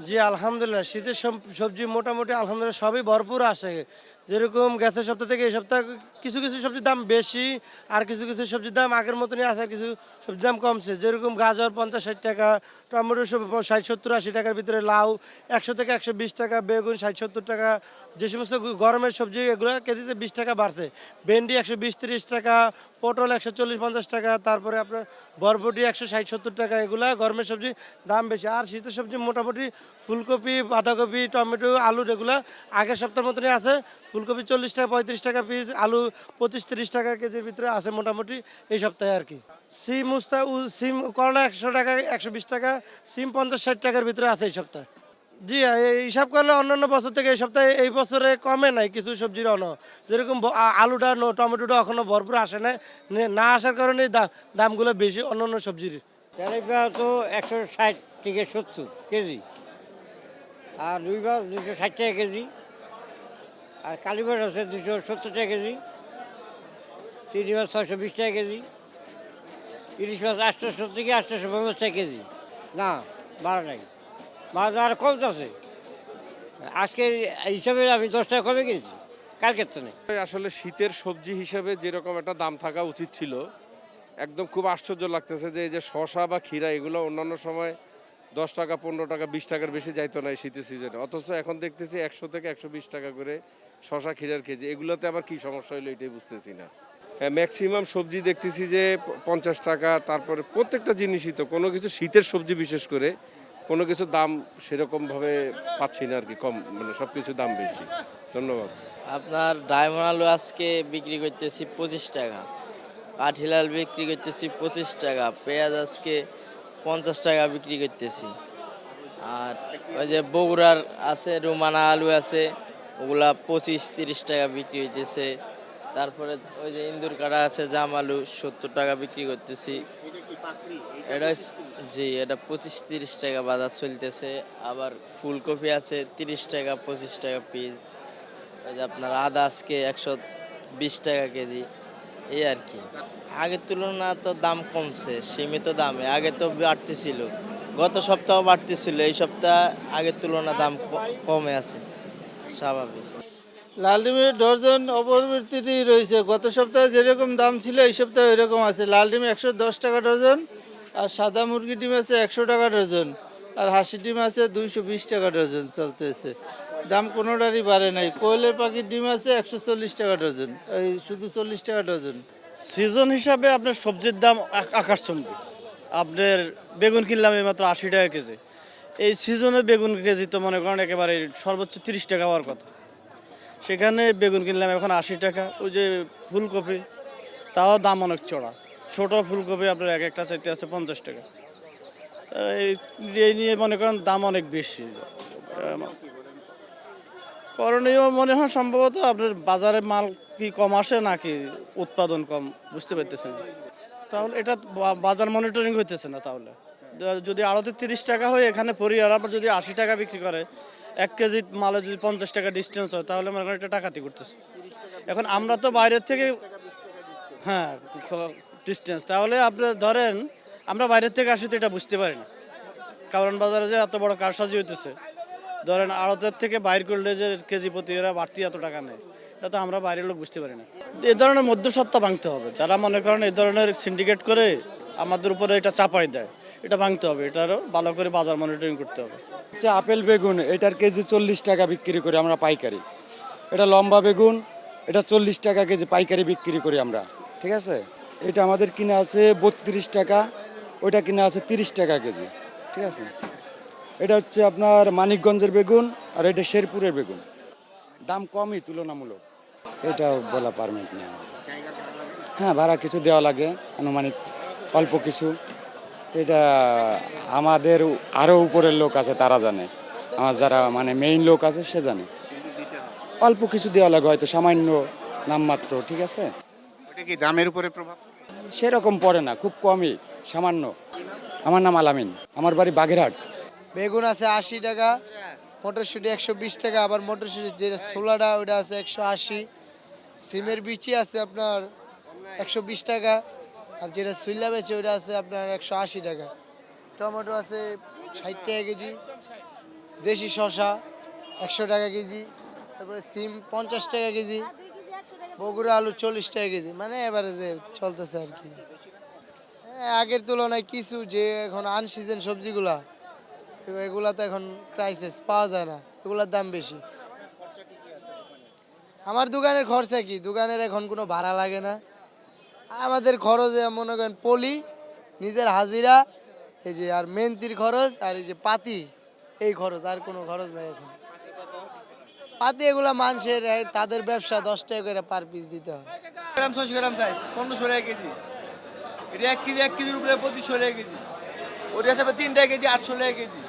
জি আলহামদুলিল্লাহ, শীতের সবজি মোটামুটি আলহামদুলিল্লাহ সবই ভরপুর আসে। যেরকম গেছে সপ্তাহ থেকে এই সপ্তাহ কিছু কিছু সবজির দাম বেশি, আর কিছু কিছু সবজির দাম আগের মতনই আছে, আর কিছু সবজির দাম কমছে। যেরকম গাজর 50-60 টাকা, টমেটো 60-70-80 টাকার ভিতরে, লাউ 100 থেকে 120 টাকা, বেগুন 60-70 টাকা। যে সমস্ত গরমের সবজি এগুলো কেজিতে 20 টাকা বাড়ছে। ভেন্ডি 120-30 টাকা, পটল 140-50 টাকা, তারপরে আপনার বরবটি 160-70 টাকা। এগুলা গরমের সবজি দাম বেশি। আর শীতের সবজি মোটামুটি ফুলকপি, বাঁধাকপি, টমেটো, আলু এগুলা আগের সপ্তাহের মতনই আছে। ফুলকপি 40 টাকা 35 টাকা পিস, আলু 25-30 টাকা কেজির ভিতরে আছে মোটামুটি এই সপ্তাহে আর কি। সিম করলা 100 টাকা 120 টাকা, সিম 50-60 টাকার ভিতরে আছে এই সপ্তাহে। জি এই হিসাব করলে অন্যান্য বছর থেকে এই সপ্তাহে এই বছরে কমে নাই কিছু সবজির যেরকম আলুটা টমেটোটা এখনো ভরপুর আসে না, না আসার কারণে দামগুলো বেশি অন্যান্য সবজির। তেলাপিয়া তো 160 থেকে 70 কেজি, আর রুই মাছ 260 টাকা কেজি, আর কালী মাছ আছে 270 টাকা কেজি, চিংড়ি মাছ 620 টাকা কেজি, ইলিশ মাছ 870 থেকে 850 টাকা কেজি। না, বাড়া নাই, মাছ আর কমতেছে। আজকে হিসাবে আমি 10 টাকা কমে গেছি, কালকের তো নেই। আসলে শীতের সবজি হিসেবে যেরকম একটা দাম থাকা উচিত ছিল, একদম খুব আশ্চর্য লাগতেছে যে এই যে শসা বা ক্ষীরা এগুলো অন্যান্য সময় 10 টাকা 15 টাকা 20 টাকার বেশি যাইতো না এই শীতের সিজনে, অথচ এখন দেখতেছি 100 থেকে 120 টাকা করে শসা ক্ষীরার কেজি। এগুলোতে আবার কি সমস্যা হলো এটাই বুঝতেছি না। ম্যাক্সিমাম সবজি দেখতেছি যে 50 টাকা, তারপরে প্রত্যেকটা জিনিসই তো, কোনো কিছু শীতের সবজি বিশেষ করে কোনো কিছু দাম সেরকমভাবে পাচ্ছি না আর কি, কম, মানে সব কিছু দাম বেশি। ধন্যবাদ। আপনার ডায়মন্ড আলু আজকে বিক্রি করতেছি 25 টাকা, কাঠিলাল বিক্রি করতেছি 25 টাকা, পেঁয়াজ আজকে 50 টাকা বিক্রি করতেছি। আর ওই যে বগুড়ার আছে রুমানা আলু আছে, ওগুলা 25-30 টাকা বিক্রি হইতেছে। তারপরে ওই যে ইন্দুর কাটা আছে জাম আলু 70 টাকা বিক্রি করতেছি। এটা জি, এটা 25-30 টাকা বাজার চলতেছে। আবার ফুলকপি আছে 30 টাকা 25 টাকা পিস। ওই যে আপনার আদা আজকে 120 টাকা কেজি, এই আর কি। আগের তুলনা তো দাম কমছে, সীমিত দামে। আগে তো বাড়তেছিল, গত সপ্তাহ বাড়তেছিল, এই সপ্তাহ আগের তুলনা দাম কমে আছে, স্বাভাবিক। লাল ডিমের ডর্জন অপরিবর্তিতই রয়েছে। গত সপ্তাহে যেরকম দাম ছিল এই সপ্তাহে এরকম আছে। লাল ডিম 110 টাকা ডজন, আর সাদা মুরগি ডিম আছে 100 টাকা ডজন, আর হাঁসি ডিম আছে 220 টাকা ডজন চলতেছে। দাম কোনোটারই বাড়ে নাই। কোয়েলের পাখির ডিম আছে 140 টাকা ডজন, এই শুধু 40 টাকা ডজন। সিজন হিসাবে আপনার সবজির দাম আকাশচুম্বী। আপনার বেগুন কিনলাম এই মাত্র 80 টাকা কেজি। এই সিজনে বেগুন কেজি তো মনে করেন একেবারে সর্বোচ্চ 30 টাকা হওয়ার কথা, সেখানে বেগুন কিনলাম এখন 80 টাকা। ওই যে ফুলকপি, তাও দাম অনেক চড়া। ছোটো ফুলকপি আপনার এক একটা চাইতে আছে 50 টাকা। এই নিয়ে মনে করেন দাম অনেক বেশি। করণীয় মনে হয় সম্ভবত আপনার বাজারে মাল কি কম আসে নাকি উৎপাদন কম, বুঝতে পারতেছেন। তাহলে এটা বাজার মনিটরিং হইতেছে না। তাহলে যদি আড়তে 30 টাকা হয়, এখানে পরিবার আবার যদি 80 টাকা বিক্রি করে, 1 কেজি মালে যদি 50 টাকা ডিস্টেন্স হয়, তাহলে মনে করেন এটা টাকাতি করতেছে। এখন আমরা তো বাইরের থেকে, হ্যাঁ, ডিস্টেন্স, তাহলে আপনি ধরেন আমরা বাইরের থেকে আসি তো এটা বুঝতে পারি না। কারণ বাজারে যে এত বড় কারসাজি হইতেছে, ধরেন আড়তের থেকে বাইর করলে যে কেজি প্রতি এরা বাড়তি এত টাকা নেয়, এটা তো আমরা বাইরের লোক বুঝতে পারি না। এ ধরনের মধ্যস্বত্ব ভাঙতে হবে। যারা মনে করেন এই ধরনের সিন্ডিকেট করে আমাদের উপরে এটা চাপাই দেয়, এটা ভাঙতে হবে। এটারও ভালো করে বাজার মনিটরিং করতে হবে। আপেল বেগুন এটার কেজি 40 টাকা বিক্রি করি আমরা পাইকারি। এটা লম্বা বেগুন, এটা 40 টাকা কেজি পাইকারি বিক্রি করি আমরা, ঠিক আছে। এটা আমাদের কিনা আছে 32 টাকা, ওইটা কিনা আছে 30 টাকা কেজি, ঠিক আছে। এটা হচ্ছে আপনার মানিকগঞ্জের বেগুন, আর এটা শেরপুরের বেগুন। দাম কমই তুলনামূলক, এটা বলা পারমিট নেই। হ্যাঁ, ভাড়া কিছু দেওয়া লাগে, আনুমানিক অল্প কিছু। এটা আমাদের আরও উপরের লোক আছে, তারা জানে। আমার যারা মানে মেইন লোক আছে সে জানে। অল্প কিছু দেওয়া লাগে, হয়তো সামান্য নামমাত্র, ঠিক আছে। ওটা কি দামের উপরে প্রভাব? সেরকম পড়ে না, খুব কমই, সামান্য। আমার নাম আলামিন, আমার বাড়ি বাগেরহাট। বেগুন আছে 80 টাকা, মটরশুঁটি 120 টাকা, আবার মটরশুঁটি যে ছোলাটা ওটা আছে 180। সিমের বিচি আছে আপনার 120 টাকা, আর যেটা সুইলা বেচে ওটা আছে আপনার 180 টাকা। টমেটো আছে 60 টাকা কেজি, দেশি শসা 100 টাকা কেজি, তারপরে সিম 50 টাকা কেজি, বগুড়া আলু 40 টাকা কেজি, মানে এবারে যে চলতেছে আর কি। আগের তুলনায় কিছু যে এখন আনসিজন সবজিগুলা এগুলা তো এখন ক্রাইসিস, পাওয়া যায় না, এগুলোর দাম বেশি। আমার দোকানের খরচা কি, দোকানের এখন কোনো ভাড়া লাগে না, আমাদের খরচ মনে করেন পলি, নিজের হাজিরা, এই যে আর মেন্তির খরচ, আর এই যে পাতি, এই খরচ, আর কোনো খরচ নাই এখন। পাতি এগুলা মানুষের তাদের ব্যবসা, 10 টাকা করে পার পিস দিতে হয়। গ্রাম 600 গ্রাম সাইজ 1500 টাকা কেজি, এটা 1 কেজির উপরে 2500 টাকা কেজি, ওটা হিসাবে 3 টাকা কেজি 800 টাকা কেজি,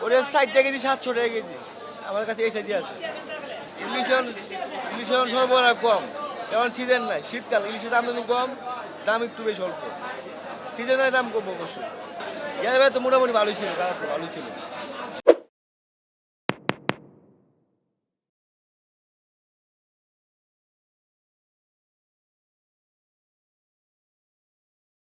ওটা 60 টাকা কেজি 700 টাকা কেজি। আমার কাছে এই সাইজই আছে। ইলিশ সরবরাহ কম, যেমন সিজন নাই, শীতকাল ইলিশের দাম একটু কম, দাম একটু বেশি অল্প, সিজনের দাম কম অবশ্যই। এবার তো মোটামুটি ভালোই ছিল, খারাপ ভালোই ছিল।